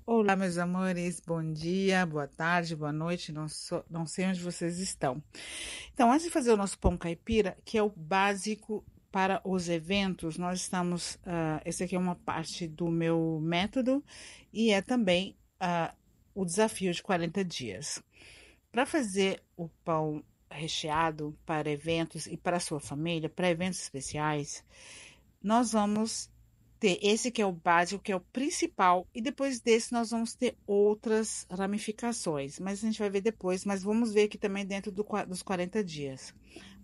Olá, meus amores, bom dia, boa tarde, boa noite, não sei onde vocês estão. Então, antes de fazer o nosso pão caipira, que é o básico para os eventos, nós estamos. Esse aqui é uma parte do meu método e é também o desafio de 40 dias. Para fazer o pão recheado para eventos e para a sua família, para eventos especiais, nós vamos ter esse que é o básico, que é o principal, e depois desse nós vamos ter outras ramificações, mas a gente vai ver depois, mas vamos ver aqui também dentro dos 40 dias.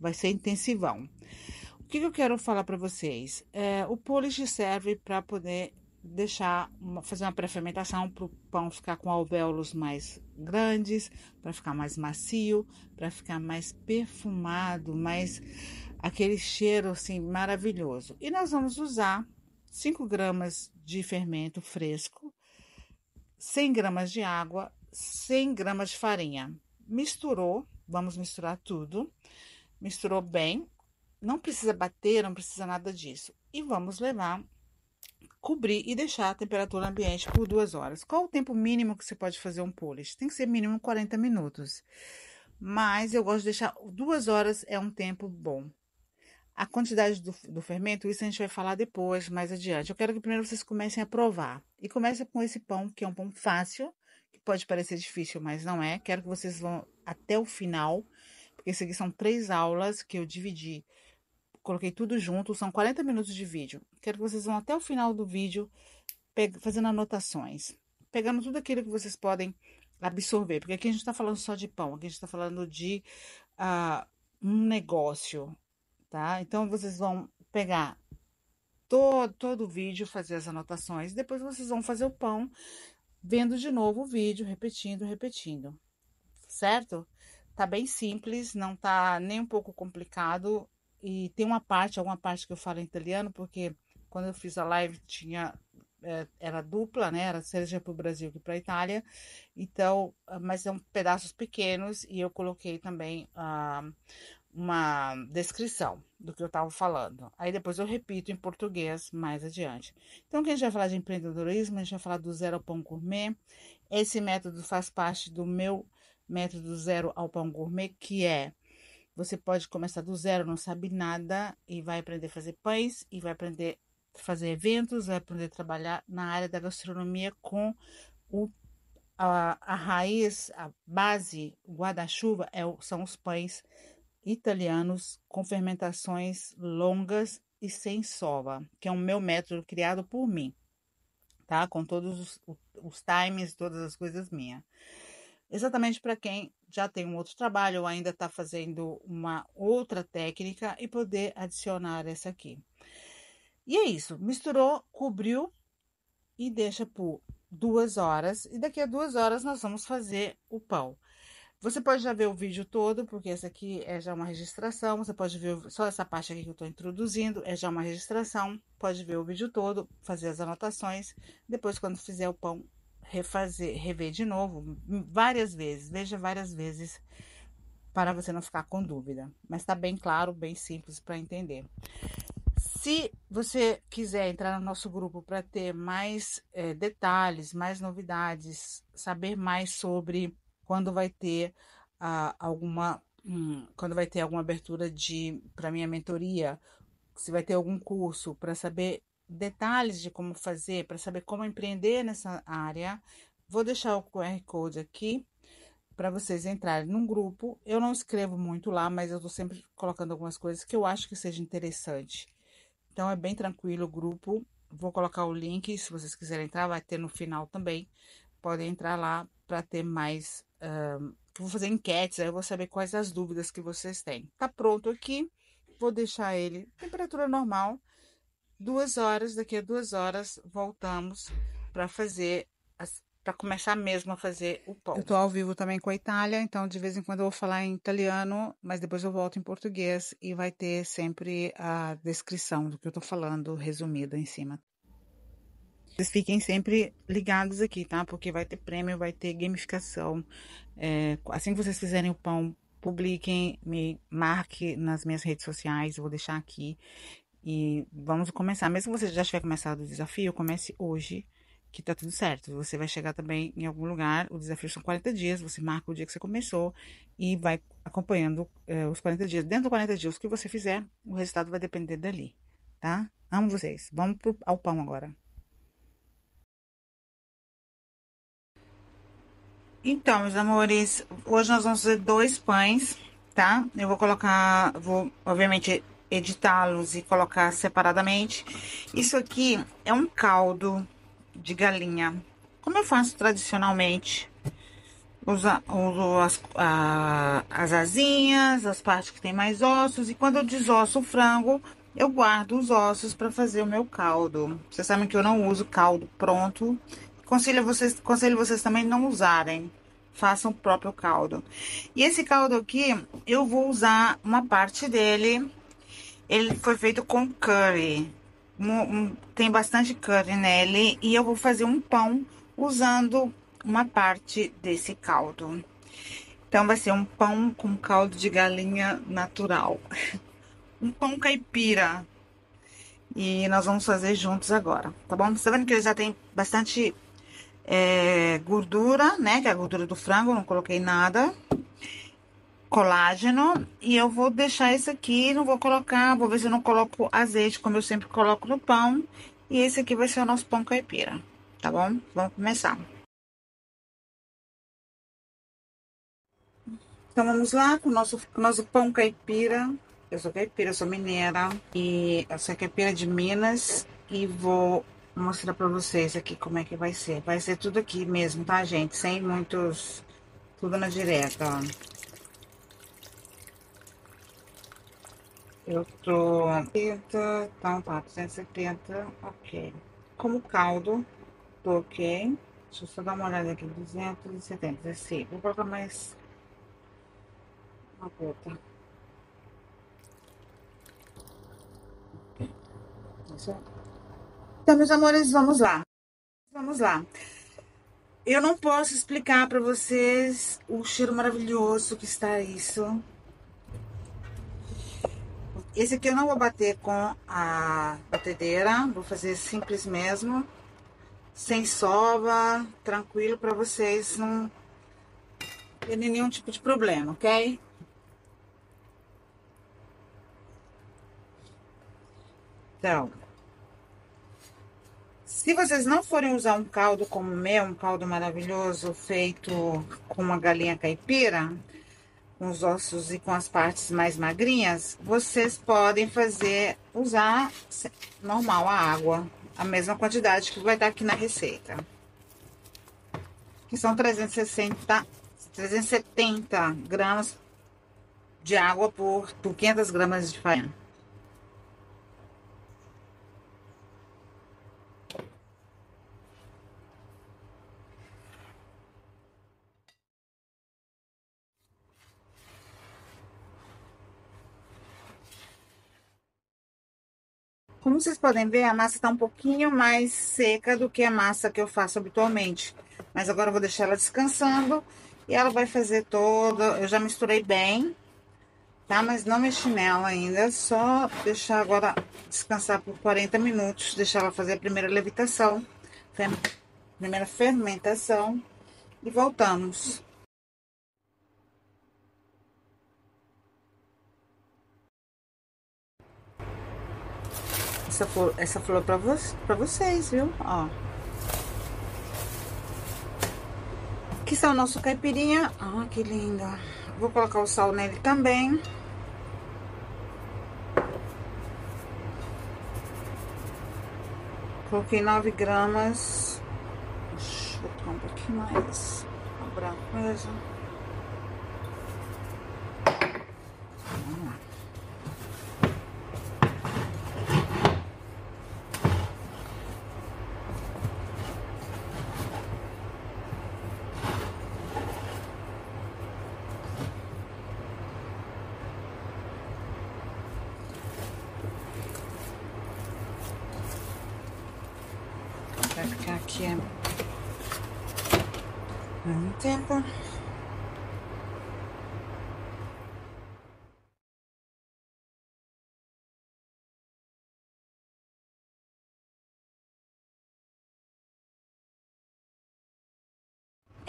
Vai ser intensivão. O que eu quero falar para vocês? O polish serve para poder fazer uma pré-fermentação para o pão ficar com alvéolos mais grandes, para ficar mais macio, para ficar mais perfumado, mais aquele cheiro assim maravilhoso. E nós vamos usar 5 gramas de fermento fresco, 100 gramas de água, 100 gramas de farinha. Misturou, vamos misturar tudo. Misturou bem, não precisa bater, não precisa nada disso. E vamos levar, cobrir e deixar a temperatura ambiente por 2 horas. Qual o tempo mínimo que você pode fazer um polish? Tem que ser mínimo 40 minutos. Mas eu gosto de deixar 2 horas, é um tempo bom. A quantidade do fermento, isso a gente vai falar depois, mais adiante. Eu quero que primeiro vocês comecem a provar. E comecem com esse pão, que é um pão fácil, que pode parecer difícil, mas não é. Quero que vocês vão até o final, porque isso aqui são 3 aulas que eu dividi. Coloquei tudo junto, são 40 minutos de vídeo. Quero que vocês vão até o final do vídeo, fazendo anotações. Pegando tudo aquilo que vocês podem absorver. Porque aqui a gente está falando só de pão, aqui a gente está falando de um negócio, tá? Então, vocês vão pegar todo o vídeo, fazer as anotações, depois vocês vão fazer o pão, vendo de novo o vídeo, repetindo, repetindo, certo? Tá bem simples, não tá nem um pouco complicado, e tem alguma parte que eu falo em italiano, porque quando eu fiz a live era dupla, né? Era seja para o Brasil que para a Itália, então, mas são pedaços pequenos, e eu coloquei também uma descrição do que eu estava falando. Aí depois eu repito em português mais adiante. Então, aqui a gente vai falar de empreendedorismo, a gente vai falar do zero ao pão gourmet. Esse método faz parte do meu método do zero ao pão gourmet, que é você pode começar do zero, não sabe nada, e vai aprender a fazer pães, e vai aprender a fazer eventos, vai aprender a trabalhar na área da gastronomia com a raiz, a base, o guarda-chuva são os pães italianos com fermentações longas e sem sova, que é o meu método criado por mim, tá? Com todos os times, todas as coisas minhas. Exatamente para quem já tem um outro trabalho ou ainda está fazendo uma outra técnica e poder adicionar essa aqui. E é isso, misturou, cobriu e deixa por 2 horas. E daqui a 2 horas nós vamos fazer o pão. Você pode já ver o vídeo todo, porque essa aqui é já uma registração. Você pode ver só essa parte aqui que eu estou introduzindo, é já uma registração. Pode ver o vídeo todo, fazer as anotações. Depois, quando fizer o pão, rever de novo, várias vezes. Veja várias vezes, para você não ficar com dúvida. Mas está bem claro, bem simples para entender. Se você quiser entrar no nosso grupo para ter mais detalhes, mais novidades, saber mais sobre quando vai ter quando vai ter alguma abertura para minha mentoria, se vai ter algum curso para saber detalhes de como fazer, para saber como empreender nessa área, vou deixar o QR Code aqui para vocês entrarem num grupo. Eu não escrevo muito lá, mas eu estou sempre colocando algumas coisas que eu acho que seja interessante. Então é bem tranquilo o grupo. Vou colocar o link, se vocês quiserem entrar, vai ter no final também. Podem entrar lá para ter mais. Vou fazer enquetes, aí eu vou saber quais as dúvidas que vocês têm. Tá pronto aqui. Vou deixar ele temperatura normal. 2 horas, daqui a 2 horas voltamos para fazer para começar mesmo a fazer o pão. Eu tô ao vivo também com a Itália, então de vez em quando eu vou falar em italiano, mas depois eu volto em português e vai ter sempre a descrição do que eu tô falando, resumida em cima. Vocês fiquem sempre ligados aqui, tá? Porque vai ter prêmio, vai ter gamificação. Assim que vocês fizerem o pão, publiquem, me marque nas minhas redes sociais, eu vou deixar aqui. E vamos começar. Mesmo que você já tiver começado o desafio, comece hoje, que tá tudo certo. Você vai chegar também em algum lugar, o desafio são 40 dias, você marca o dia que você começou e vai acompanhando os 40 dias. Dentro dos 40 dias, o que você fizer, o resultado vai depender dali, tá? Amo vocês. Vamos ao pão agora. Então, meus amores, hoje nós vamos fazer dois pães, tá? Eu vou colocar, vou, obviamente, editá-los e colocar separadamente. Isso aqui é um caldo de galinha, como eu faço tradicionalmente. Uso as asinhas, as partes que tem mais ossos, e quando eu desosso o frango, eu guardo os ossos para fazer o meu caldo. Vocês sabem que eu não uso caldo pronto. Conselho vocês também não usarem. Façam o próprio caldo. E esse caldo aqui, eu vou usar uma parte dele. Ele foi feito com curry. Tem bastante curry nele. E eu vou fazer um pão usando uma parte desse caldo. Então, vai ser um pão com caldo de galinha natural. Um pão caipira. E nós vamos fazer juntos agora, tá bom? Você tá vendo que ele já tem bastante gordura, né? Que é a gordura do frango, não coloquei nada. Colágeno. E eu vou deixar esse aqui, não vou colocar, vou ver se eu não coloco azeite, como eu sempre coloco no pão. E esse aqui vai ser o nosso pão caipira, tá bom? Vamos começar. Então, vamos lá com o nosso pão caipira. Eu sou caipira, eu sou mineira. E eu sou caipira de Minas. E vou mostrar pra vocês aqui como é que vai ser. Vai ser tudo aqui mesmo, tá, gente? Sem muitos... Tudo na direta, ó. Eu tô... 70, então tá, 270, ok. Como caldo, tô ok. Deixa eu só dar uma olhada aqui, 270, assim. Vou colocar mais uma gota. Isso. Então, meus amores, vamos lá. Vamos lá. Eu não posso explicar para vocês o cheiro maravilhoso que está isso. Esse aqui eu não vou bater com a batedeira, vou fazer simples mesmo, sem sova, tranquilo para vocês não terem nenhum tipo de problema, ok? Então, se vocês não forem usar um caldo como o meu, um caldo maravilhoso feito com uma galinha caipira, com os ossos e com as partes mais magrinhas, vocês podem usar normal a água, a mesma quantidade que vai estar aqui na receita. Que são 370 gramas de água por 500 gramas de farinha. Como vocês podem ver, a massa está um pouquinho mais seca do que a massa que eu faço habitualmente. Mas agora eu vou deixar ela descansando e ela vai fazer toda... Eu já misturei bem, tá? Mas não mexi nela ainda, só deixar agora descansar por 40 minutos, deixar ela fazer a primeira levitação, primeira fermentação e voltamos. Essa flor pra vocês, viu? Ó. Aqui está o nosso caipirinha. Ah, que lindo. Vou colocar o sal nele também. Coloquei 9 gramas. Vou colocar um pouquinho mais. Dobrar a coisa. Vamos lá. Vai ficar aqui um tempo.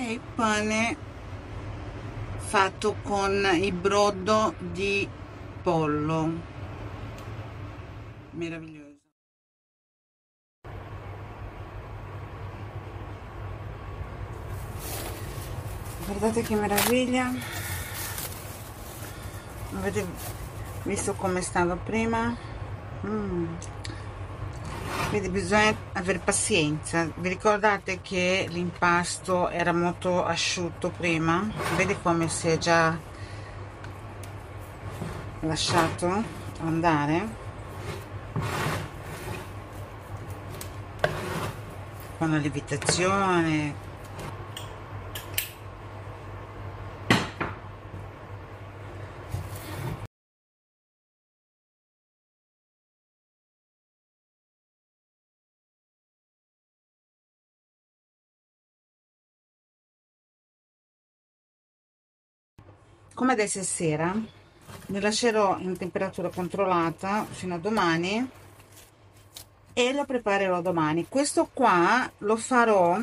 è il pane fatto con il brodo di pollo, meraviglioso. Guardate che meraviglia, avete visto come stava prima? Mm. Quindi bisogna avere pazienza. Vi ricordate che l'impasto era molto asciutto prima? Vedi come si è già lasciato andare con la lievitazione. Come adesso è sera, li lascerò in temperatura controllata fino a domani e lo preparerò domani. Questo qua lo farò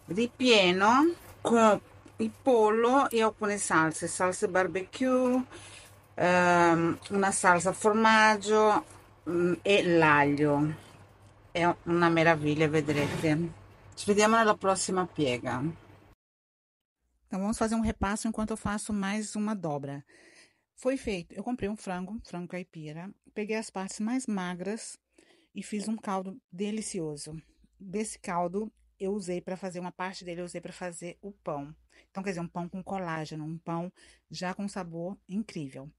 ripieno con il pollo e alcune salse, salsa barbecue, una salsa al formaggio, e l'aglio. È una meraviglia, vedrete. Ci vediamo nella prossima piega. Então vamos fazer um repasso enquanto eu faço mais uma dobra. Foi feito, eu comprei um frango caipira, peguei as partes mais magras e fiz um caldo delicioso. Desse caldo eu usei para fazer uma parte dele, eu usei para fazer o pão. Então, quer dizer, um pão com colágeno, um pão já com sabor incrível.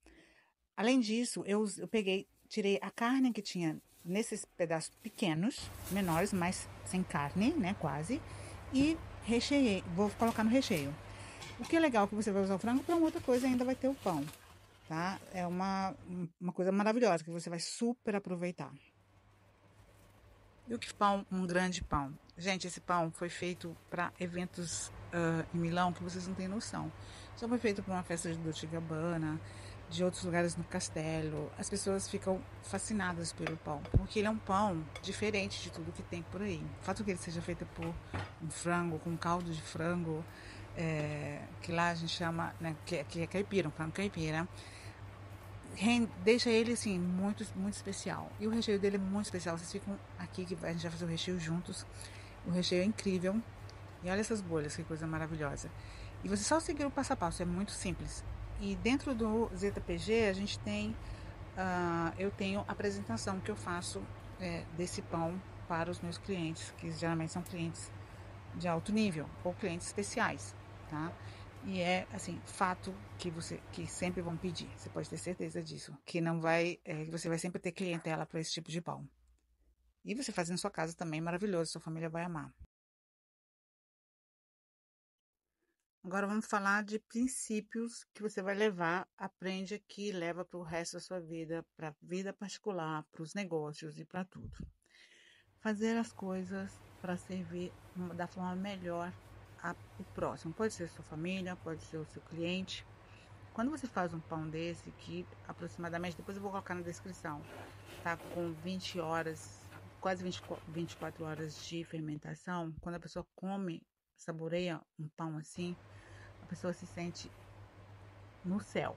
Além disso, eu peguei, tirei a carne que tinha nesses pedaços pequenos, menores, mas sem carne, né, quase, e recheei, vou colocar no recheio. O que é legal que você vai usar o frango para uma outra coisa, ainda vai ter o pão, tá? É uma coisa maravilhosa que você vai super aproveitar. E o que pão, um grande pão. Gente, esse pão foi feito para eventos em Milão que vocês não têm noção. Só foi feito para uma festa de Dolce Gabbana, de outros lugares no castelo. As pessoas ficam fascinadas pelo pão, porque ele é um pão diferente de tudo que tem por aí. O fato que ele seja feito por um frango, com caldo de frango, que lá a gente chama, né, que é caipira, um frango caipira, deixa ele assim muito especial. E o recheio dele é muito especial. Vocês ficam aqui que a gente vai fazer o recheio juntos. O recheio é incrível. E olha essas bolhas, que coisa maravilhosa. E você só seguir o passo a passo, é muito simples. E dentro do ZPG a gente tem, eu tenho a apresentação que eu faço desse pão para os meus clientes, que geralmente são clientes de alto nível ou clientes especiais, tá? E é assim, fato que sempre vão pedir. Você pode ter certeza disso, que não vai, você vai sempre ter clientela para esse tipo de pão. E você faz em sua casa também, maravilhoso, sua família vai amar. Agora vamos falar de princípios que você vai levar, aprende aqui, leva para o resto da sua vida, para a vida particular, para os negócios e para tudo. Fazer as coisas para servir da forma melhor o próximo. Pode ser sua família, pode ser o seu cliente. Quando você faz um pão desse, que aproximadamente, depois eu vou colocar na descrição, tá com 20 horas, quase 24 horas de fermentação, quando a pessoa come, saboreia um pão assim, a pessoa se sente no céu.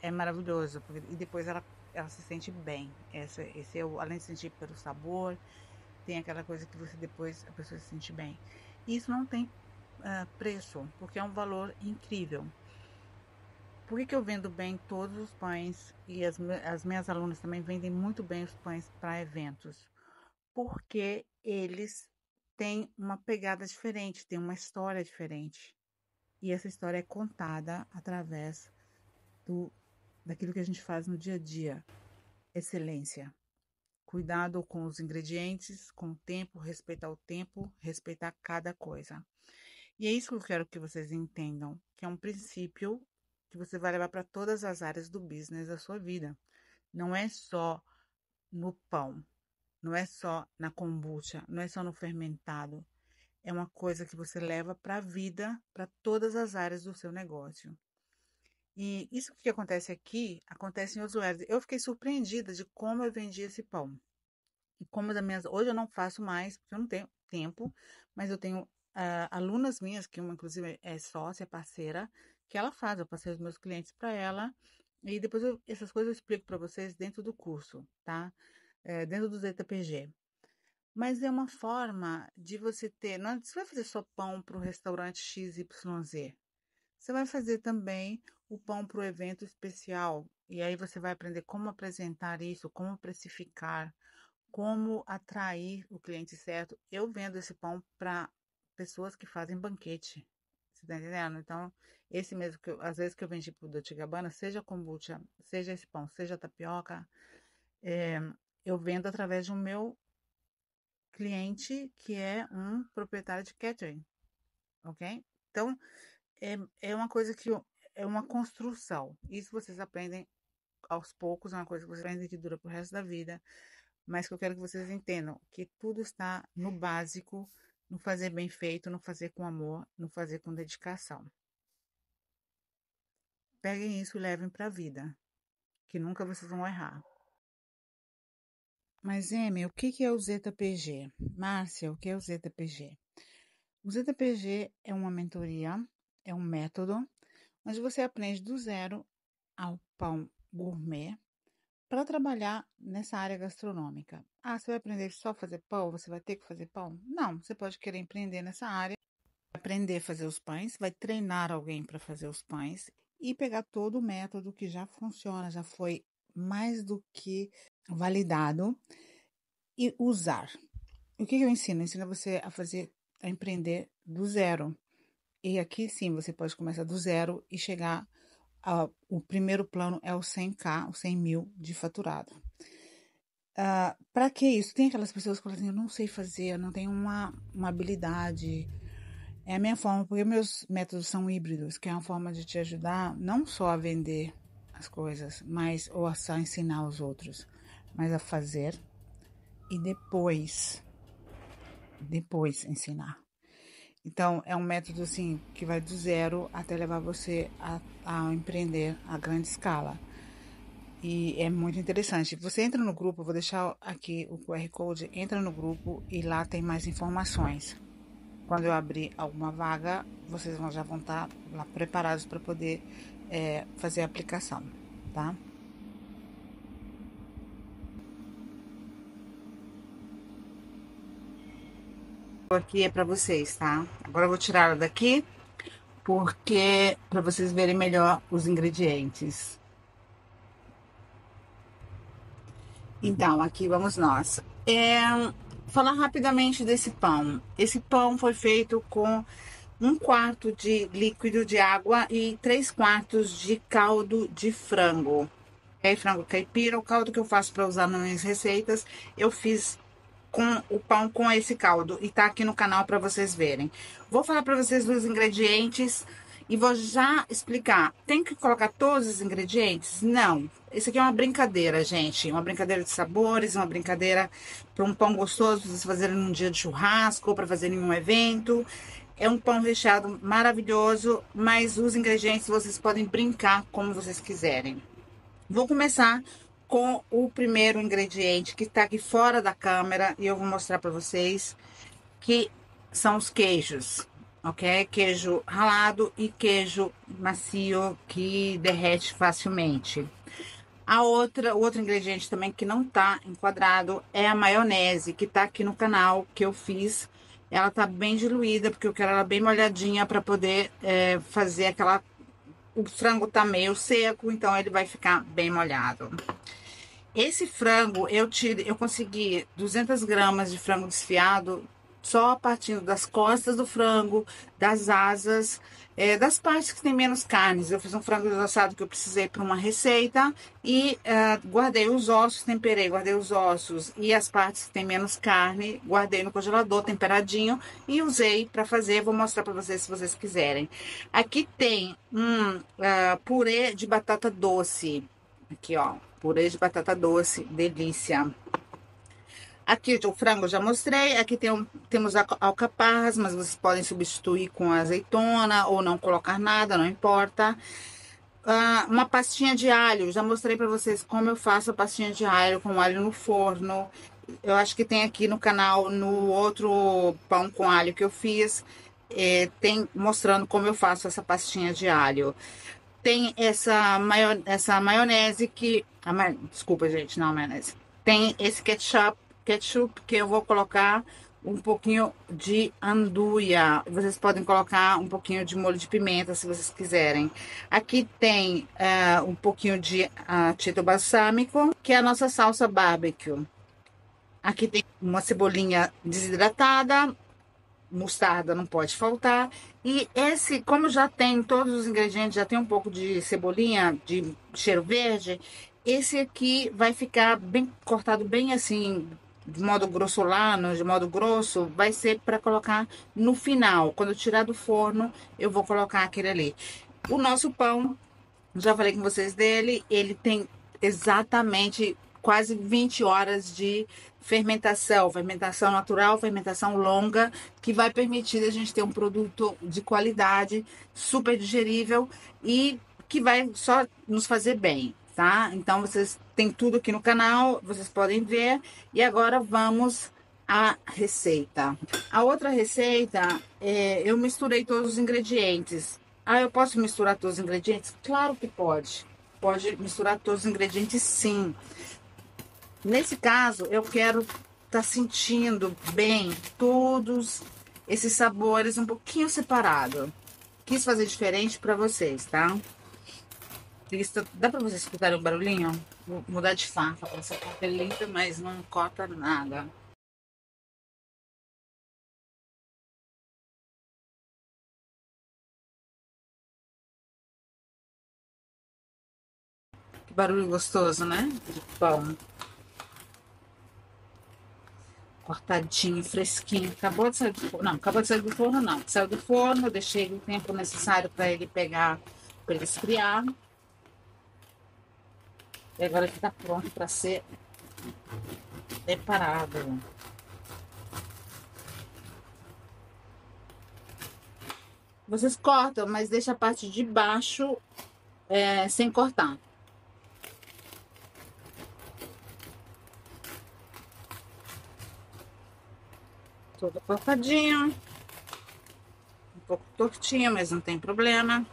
É maravilhoso. E depois ela se sente bem. Esse é além de sentir pelo sabor, tem aquela coisa que você depois a pessoa se sente bem. E isso não tem preço, porque é um valor incrível. Por que eu vendo bem todos os pães e as minhas alunas também vendem muito bem os pães para eventos? Porque eles têm uma pegada diferente, têm uma história diferente. E essa história é contada através daquilo que a gente faz no dia a dia. Excelência. Cuidado com os ingredientes, com o tempo, respeitar cada coisa. E é isso que eu quero que vocês entendam, que é um princípio que você vai levar para todas as áreas do business da sua vida. Não é só no pão, não é só na kombucha, não é só no fermentado. É uma coisa que você leva para a vida, para todas as áreas do seu negócio. E isso que acontece aqui, acontece em outros lugares. Eu fiquei surpreendida de como eu vendi esse pão. E como hoje eu não faço mais, porque eu não tenho tempo, mas eu tenho alunas minhas, que uma inclusive é sócia, parceira, que ela faz, eu passei os meus clientes para ela, e depois essas coisas eu explico para vocês dentro do curso, tá? Dentro do ZPG. Mas é uma forma de você ter, não você vai fazer só pão para o restaurante XYZ. Você vai fazer também o pão para o evento especial. E aí você vai aprender como apresentar isso, como precificar, como atrair o cliente certo. Eu vendo esse pão para pessoas que fazem banquete. Você tá entendendo? Então, esse mesmo que às vezes que eu vendi pro Dolce Gabbana, seja kombucha, seja esse pão, seja tapioca, é, eu vendo através do meu cliente que é um proprietário de catering, ok? Então, é uma coisa que é uma construção. Isso vocês aprendem aos poucos, é uma coisa que vocês aprendem que dura pro resto da vida, mas que eu quero que vocês entendam que tudo está no básico, no fazer bem feito, no fazer com amor, no fazer com dedicação. Peguem isso e levem para a vida, que nunca vocês vão errar. Mas, Amy, o que é o ZPG? Márcia, o que é o ZPG? O ZPG é uma mentoria, é um método, onde você aprende do zero ao pão gourmet para trabalhar nessa área gastronômica. Ah, você vai aprender só a fazer pão? Você vai ter que fazer pão? Não, você pode querer empreender nessa área, aprender a fazer os pães, vai treinar alguém para fazer os pães e pegar todo o método que já funciona, já foi mais do que validado e usar. O que eu ensino? Eu ensino você a fazer, a empreender do zero. E aqui sim, você pode começar do zero e chegar o primeiro plano é o 100K, o 100 mil de faturado. Para que isso? Tem aquelas pessoas que falam assim, eu não sei fazer, eu não tenho uma habilidade. É a minha forma, porque meus métodos são híbridos, que é uma forma de te ajudar não só a vender as coisas, mas ou a só ensinar os outros, mas a fazer e depois ensinar. Então, é um método assim que vai do zero até levar você a empreender a grande escala. E é muito interessante. Você entra no grupo, eu vou deixar aqui o QR Code, entra no grupo e lá tem mais informações. Quando eu abrir alguma vaga, vocês já vão estar lá preparados para poder fazer a aplicação, tá? Aqui é para vocês, tá? Agora eu vou tirar ela daqui, porque para vocês verem melhor os ingredientes. Então, aqui vamos nós. Falar rapidamente desse pão. Esse pão foi feito com 1/4 de líquido de água e 3/4 de caldo de frango. Frango caipira, o caldo que eu faço para usar nas minhas receitas, eu fiz com o pão com esse caldo e tá aqui no canal para vocês verem. Vou falar para vocês dos ingredientes e vou já explicar. Tem que colocar todos os ingredientes? Não. Isso aqui é uma brincadeira, gente. Uma brincadeira de sabores, uma brincadeira para um pão gostoso para vocês fazerem num dia de churrasco ou para fazerem em um evento. É um pão recheado maravilhoso, mas os ingredientes vocês podem brincar como vocês quiserem. Vou começar com o primeiro ingrediente que está aqui fora da câmera e eu vou mostrar para vocês, que são os queijos, ok? Queijo ralado e queijo macio que derrete facilmente. O outro ingrediente também que não tá enquadrado é a maionese, que tá aqui no canal, que eu fiz. Ela tá bem diluída, porque eu quero ela bem molhadinha para poder fazer aquela... O frango tá meio seco, então ele vai ficar bem molhado. Esse frango, eu consegui 200 gramas de frango desfiado só partindo das costas do frango, das asas, das partes que tem menos carnes. Eu fiz um frango desossado que eu precisei para uma receita e guardei os ossos, temperei, guardei os ossos e as partes que tem menos carne, guardei no congelador temperadinho e usei para fazer. Vou mostrar para vocês se vocês quiserem. Aqui tem um purê de batata doce. Aqui, ó, purê de batata doce, delícia. Aqui o frango eu já mostrei. Aqui temos alcaparras, mas vocês podem substituir com azeitona ou não colocar nada, não importa. Uma pastinha de alho, já mostrei para vocês como eu faço a pastinha de alho com alho no forno. Eu acho que tem aqui no canal, no outro pão com alho que eu fiz, tem mostrando como eu faço essa pastinha de alho. Tem essa maionese que... desculpa, gente, não maionese. Tem esse ketchup que eu vou colocar um pouquinho de anduia. Vocês podem colocar um pouquinho de molho de pimenta, se vocês quiserem. Aqui tem um pouquinho de título balsâmico, que é a nossa salsa barbecue. Aqui tem uma cebolinha desidratada, mostarda não pode faltar. E esse, como já tem todos os ingredientes, já tem um pouco de cebolinha, de cheiro verde, esse aqui vai ficar bem cortado, bem assim, de modo grossolano, de modo grosso, vai ser para colocar no final. Quando eu tirar do forno, eu vou colocar aquele ali. O nosso pão, já falei com vocês dele, ele tem exatamente quase 20 horas de fermentação natural, fermentação longa, que vai permitir a gente ter um produto de qualidade, super digerível e que vai só nos fazer bem, tá? Então vocês têm tudo aqui no canal, vocês podem ver. E agora vamos à receita. A outra receita, eu misturei todos os ingredientes. Ah, eu posso misturar todos os ingredientes? Claro que pode. Pode misturar todos os ingredientes, sim. Nesse caso, eu quero estar sentindo bem todos esses sabores um pouquinho separado. Quis fazer diferente para vocês, tá? Dá para vocês escutarem um barulhinho? Vou mudar de faca para essa faca é limpa, mas não corta nada. Que barulho gostoso, né? De pão. Cortadinho, fresquinho. Acabou de sair do forno. Não, acabou de sair do forno, não. Saiu do forno, deixei o tempo necessário para ele pegar, para ele esfriar. E agora ele tá pronto para ser preparado. Vocês cortam, mas deixa a parte de baixo sem cortar. Todo cortadinho. Um pouco tortinho, mas não tem problema.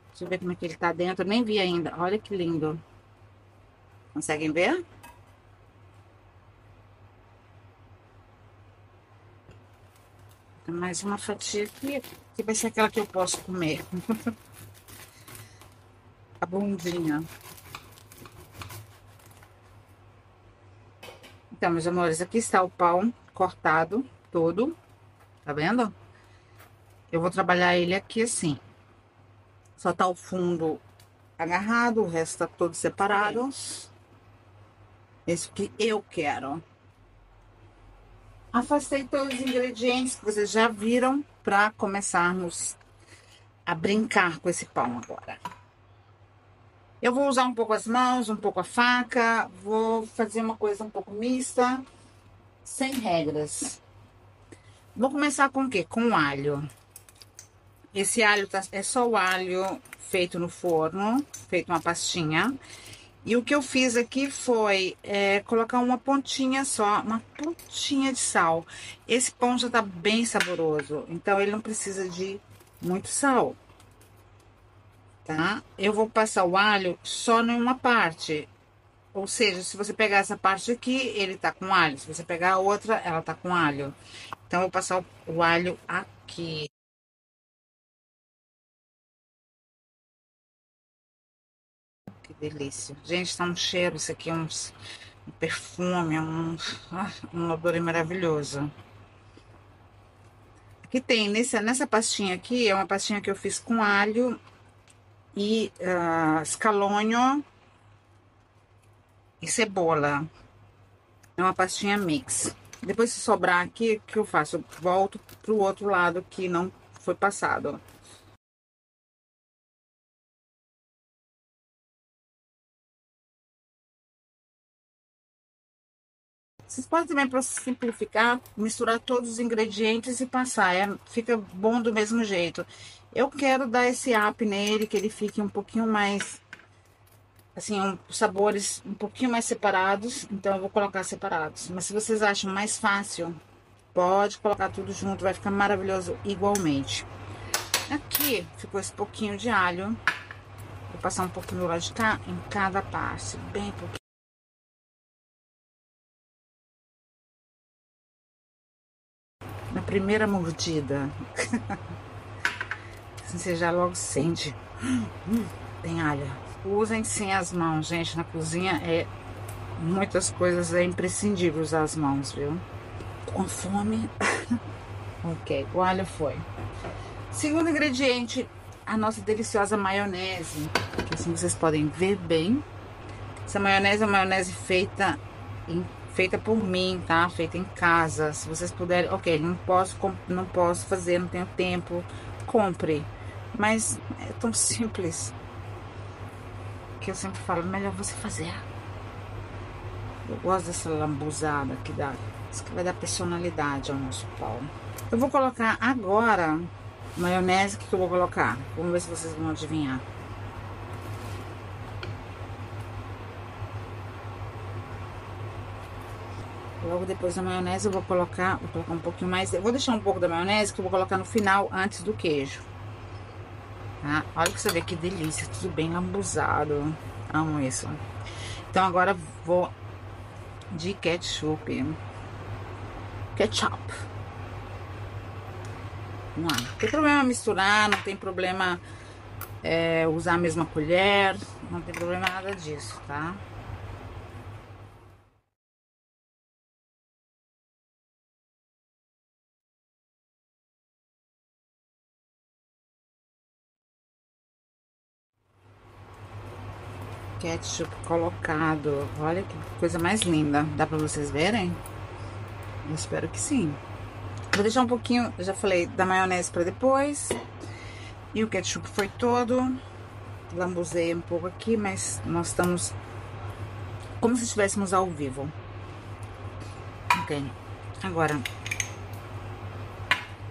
Deixa eu ver como é que ele tá dentro. Eu nem vi ainda. Olha que lindo. Conseguem ver? Tem mais uma fatia aqui, que vai ser aquela que eu posso comer. A bundinha. Então, meus amores, aqui está o pão cortado todo. Tá vendo? Eu vou trabalhar ele aqui assim. Só tá o fundo agarrado, o resto tá todo separado. Esse que eu quero. Afastei todos os ingredientes que vocês já viram para começarmos a brincar com esse pão agora. Eu vou usar um pouco as mãos, um pouco a faca, vou fazer uma coisa um pouco mista, sem regras. Vou começar com o quê? Com alho. Esse alho é só o alho feito no forno, feito uma pastinha. E o que eu fiz aqui foi colocar uma pontinha só, uma pontinha de sal. Esse pão já tá bem saboroso, então ele não precisa de muito sal, tá? Eu vou passar o alho só em uma parte. Ou seja, se você pegar essa parte aqui, ele tá com alho. Se você pegar a outra, ela tá com alho. Então, eu vou passar o alho aqui. Que delícia. Gente, tá um cheiro, isso aqui é um perfume, um odor maravilhoso. Aqui tem, nessa pastinha aqui, é uma pastinha que eu fiz com alho e escalonho e cebola. É uma pastinha mix. Depois, se sobrar aqui, o que eu faço? Eu volto pro outro lado que não foi passado. Vocês podem também, para simplificar, misturar todos os ingredientes e passar. Fica bom do mesmo jeito. Eu quero dar esse up nele, que ele fique um pouquinho mais assim, os sabores um pouquinho mais separados, então eu vou colocar separados. Mas se vocês acham mais fácil, pode colocar tudo junto, vai ficar maravilhoso igualmente. Aqui ficou esse pouquinho de alho. Vou passar um pouquinho do lado de cá em cada parte, bem pouquinho. Na primeira mordida, você já logo sente. Tem alho. Usem sem as mãos, gente. Na cozinha muitas coisas é imprescindível usar as mãos, viu? Com fome. Ok, o alho foi. Segundo ingrediente, a nossa deliciosa maionese, que assim vocês podem ver bem. Essa maionese é uma maionese feita por mim, tá? Feita em casa. Se vocês puderem, ok, não posso fazer, não tenho tempo, compre. Mas é tão simples que eu sempre falo, melhor você fazer. Eu gosto dessa lambuzada que dá, isso que vai dar personalidade ao nosso pão. Eu vou colocar agora maionese, que eu vou colocar? Vamos ver se vocês vão adivinhar. Logo depois da maionese eu vou colocar um pouquinho mais. Eu vou deixar um pouco da maionese que eu vou colocar no final, antes do queijo. Tá? Olha pra você ver que delícia, tudo bem lambuzado. Amo isso. Então agora vou de ketchup. Vamos lá. Não tem problema misturar, não tem problema usar a mesma colher, não tem problema nada disso, tá? Ketchup colocado. Olha que coisa mais linda. Dá pra vocês verem? Eu espero que sim. Vou deixar um pouquinho, eu já falei, da maionese pra depois. E o ketchup foi todo. Lambuzei um pouco aqui, mas nós estamos como se estivéssemos ao vivo. Ok. Agora,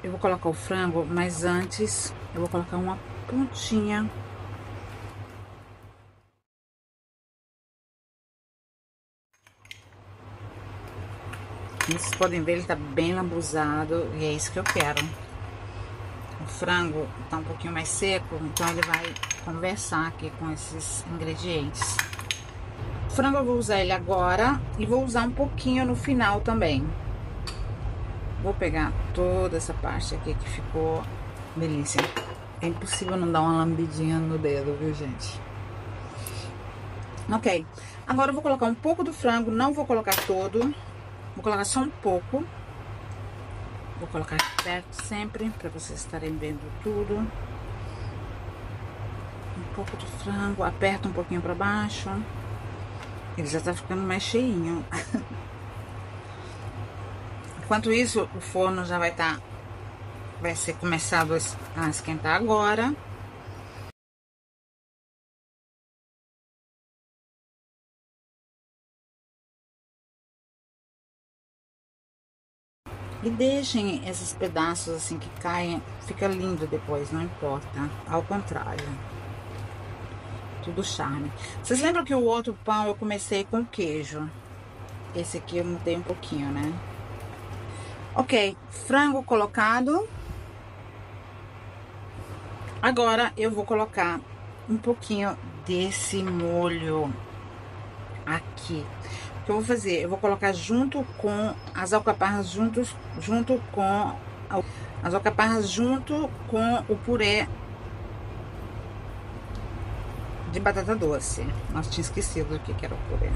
eu vou colocar o frango, mas antes eu vou colocar uma pontinha. Vocês podem ver, ele tá bem lambuzado e é isso que eu quero. O frango tá um pouquinho mais seco, então ele vai conversar aqui com esses ingredientes. O frango eu vou usar ele agora e vou usar um pouquinho no final também. Vou pegar toda essa parte aqui que ficou delícia. É impossível não dar uma lambidinha no dedo, viu, gente? Ok, agora eu vou colocar um pouco do frango, não vou colocar todo. Vou colocar só um pouco. Vou colocar aqui perto sempre, para vocês estarem vendo tudo. Um pouco do frango, aperta um pouquinho para baixo. Ele já tá ficando mais cheinho. Enquanto isso, o forno já vai ser começado a esquentar agora. E deixem esses pedaços assim que caem, fica lindo depois, não importa. Ao contrário. Tudo charme. Vocês lembram que o outro pão eu comecei com queijo? Esse aqui eu mudei um pouquinho, né? Ok, frango colocado. Agora eu vou colocar um pouquinho desse molho aqui. O que eu vou fazer? Eu vou colocar junto com as alcaparras, junto com o purê de batata doce. Nossa, tinha esquecido do que era o purê.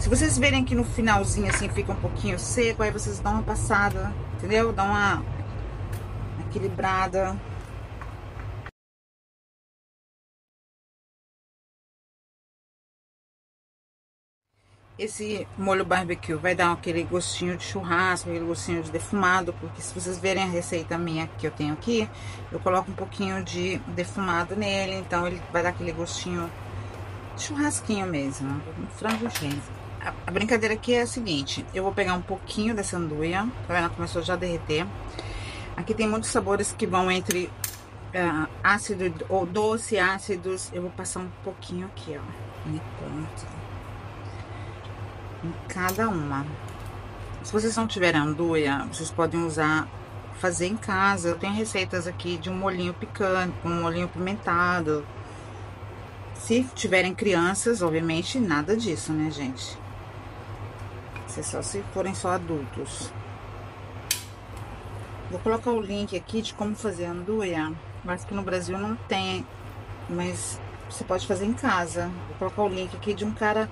Se vocês verem que no finalzinho assim fica um pouquinho seco, aí vocês dão uma passada, entendeu? Dá uma equilibrada. Esse molho barbecue vai dar aquele gostinho de churrasco, aquele gostinho de defumado, porque se vocês verem a receita minha que eu tenho aqui, eu coloco um pouquinho de defumado nele, então ele vai dar aquele gostinho de churrasquinho mesmo, um frango gente. A brincadeira aqui é a seguinte, eu vou pegar um pouquinho dessa anduia, tá vendo? Ela começou já a derreter. Aqui tem muitos sabores que vão entre ácido ou doce, ácidos, eu vou passar um pouquinho aqui, ó, de ponta, em cada uma. Se vocês não tiverem anduia, vocês podem usar, fazer em casa. Eu tenho receitas aqui de um molhinho picante, um molhinho pimentado. Se tiverem crianças, obviamente, nada disso, né, gente? Isso é só se forem só adultos. Vou colocar o link aqui de como fazer anduia. Mas que no Brasil não tem, mas você pode fazer em casa. Vou colocar o link aqui de um cara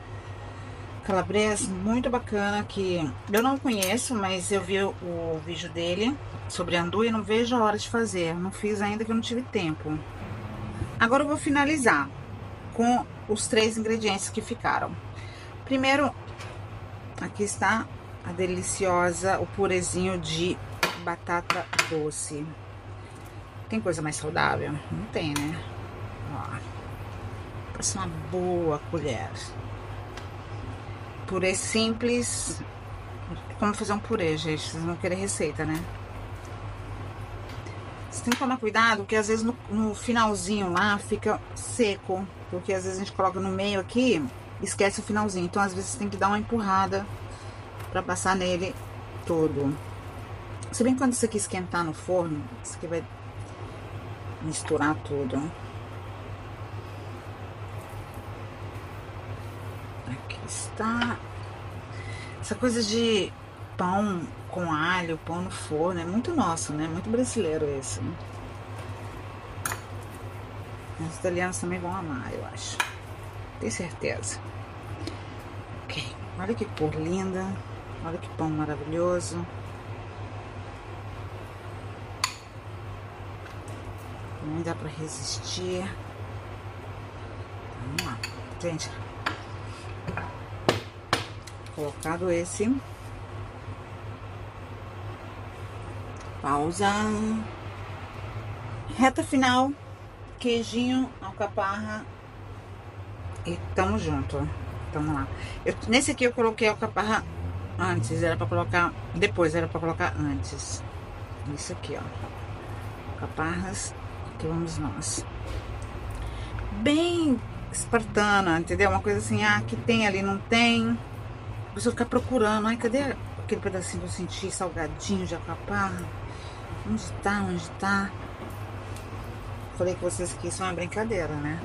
calabrês muito bacana que eu não conheço, mas eu vi o vídeo dele sobre anduia e não vejo a hora de fazer. Não fiz ainda que eu não tive tempo. Agora eu vou finalizar com os 3 ingredientes que ficaram. Primeiro, aqui está a deliciosa, o purezinho de batata doce. Tem coisa mais saudável? Não tem, né? Ó, passa uma boa colher. Purê simples. Como fazer um purê, gente? Vocês vão querer receita, né? Você tem que tomar cuidado, porque às vezes no finalzinho lá fica seco. Porque às vezes a gente coloca no meio aqui, esquece o finalzinho. Então às vezes tem que dar uma empurrada pra passar nele todo. Se bem que quando isso aqui esquentar no forno, isso aqui vai misturar tudo. Aqui está. Essa coisa de pão com alho, pão no forno, é muito nosso, né? Muito brasileiro isso. Os italianos também vão amar, eu acho. Tenho certeza. Ok. Olha que cor linda. Olha que pão maravilhoso. Não dá pra resistir. Vamos lá. Gente, colocado esse. Pausa. Reta final. Queijinho, alcaparra. E tamo junto. Tamo lá. Nesse aqui eu coloquei alcaparra antes. Era pra colocar depois, era pra colocar antes. Isso aqui, ó. Alcaparras. Aqui vamos nós. Bem espartana, entendeu? Uma coisa assim, que tem ali, não tem. A pessoa ficar procurando. Ai, cadê aquele pedacinho que eu senti salgadinho de alcaparra? Onde tá? Onde tá? Falei que vocês que isso é uma brincadeira, né?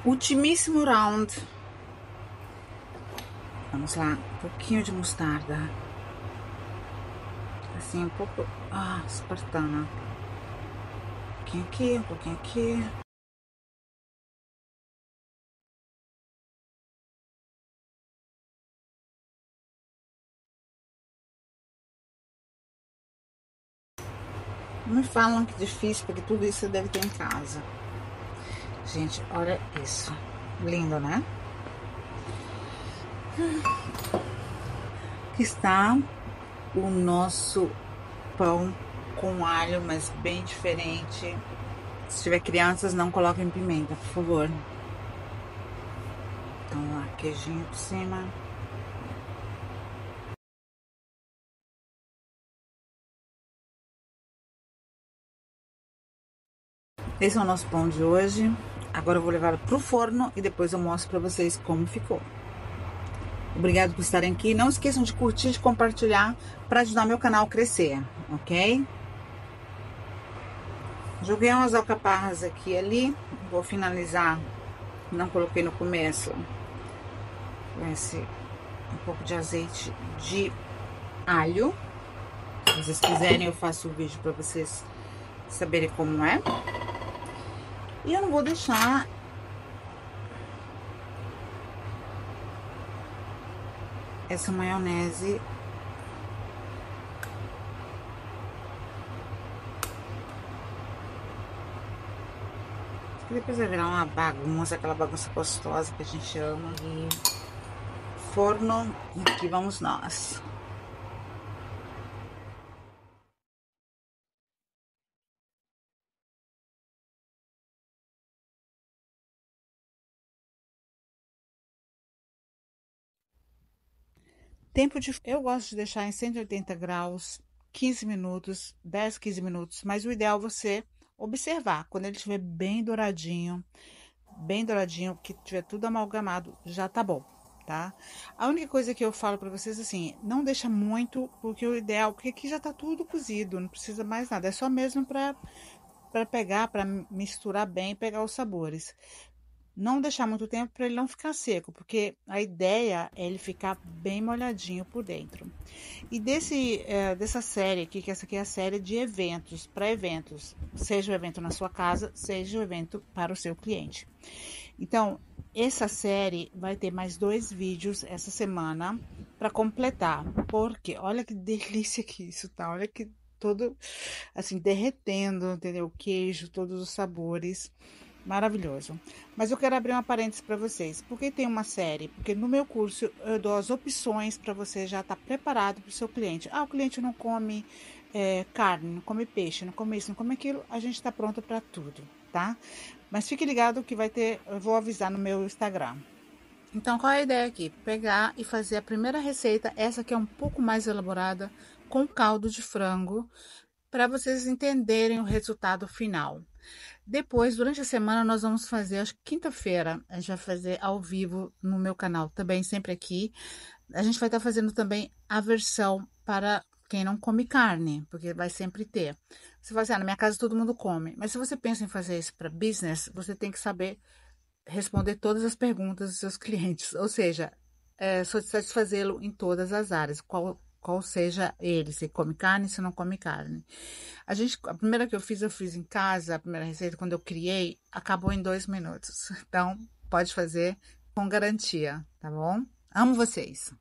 Ultimíssimo round. Vamos lá, um pouquinho de mostarda. Assim, um pouco. Espartana. Um pouquinho aqui, um pouquinho aqui. Não me falam que é difícil, porque tudo isso você deve ter em casa. Gente, olha isso. Lindo, né? Aqui está o nosso pão com alho, mas bem diferente. Se tiver crianças, não coloquem pimenta, por favor. Então lá, queijinho por cima. Esse é o nosso pão de hoje. Agora eu vou levar pro forno e depois eu mostro pra vocês como ficou. Obrigado por estarem aqui. Não esqueçam de curtir, de compartilhar para ajudar meu canal a crescer, ok? Joguei umas alcaparras aqui e ali. Vou finalizar. Não coloquei no começo. Esse um pouco de azeite de alho. Se vocês quiserem, eu faço o vídeo para vocês saberem como é. E eu não vou deixar essa maionese Depois vai virar uma bagunça, aquela bagunça gostosa que a gente ama. E forno, e aqui vamos nós. Eu gosto de deixar em 180 graus, 15 minutos, 10, 15 minutos, mas o ideal é você observar. Quando ele estiver bem douradinho, que tiver tudo amalgamado, já tá bom, tá? A única coisa que eu falo para vocês assim, não deixa muito, porque o ideal, porque aqui já tá tudo cozido, não precisa mais nada, é só mesmo para pegar, para misturar bem e pegar os sabores. Não deixar muito tempo para ele não ficar seco, porque a ideia é ele ficar bem molhadinho por dentro. E dessa série aqui, que essa aqui é a série de eventos, para eventos, seja o evento na sua casa, seja o evento para o seu cliente. Então, essa série vai ter mais 2 vídeos essa semana para completar, porque olha que delícia que isso tá, olha que todo assim derretendo, entendeu? O queijo, todos os sabores. Maravilhoso. Mas eu quero abrir uma parênteses para vocês. Por que tem uma série? Porque no meu curso eu dou as opções para você já estar preparado para o seu cliente. Ah, o cliente não come carne, não come peixe, não come isso, não come aquilo. A gente está pronto para tudo, tá? Mas fique ligado que vai ter, eu vou avisar no meu Instagram. Então, qual é a ideia aqui? Pegar e fazer a primeira receita, essa que é um pouco mais elaborada, com caldo de frango, para vocês entenderem o resultado final. Depois, durante a semana, nós vamos fazer, acho que quinta-feira, a gente vai fazer ao vivo no meu canal, também sempre aqui. A gente vai estar fazendo também a versão para quem não come carne, porque vai sempre ter. Você fala assim, na minha casa todo mundo come. Mas se você pensa em fazer isso para business, você tem que saber responder todas as perguntas dos seus clientes. Ou seja, satisfazê-lo em todas as áreas, qual seja ele, se come carne, se não come carne. A primeira que eu fiz em casa, a primeira receita, quando eu criei, acabou em 2 minutos. Então, pode fazer com garantia, tá bom? Amo vocês!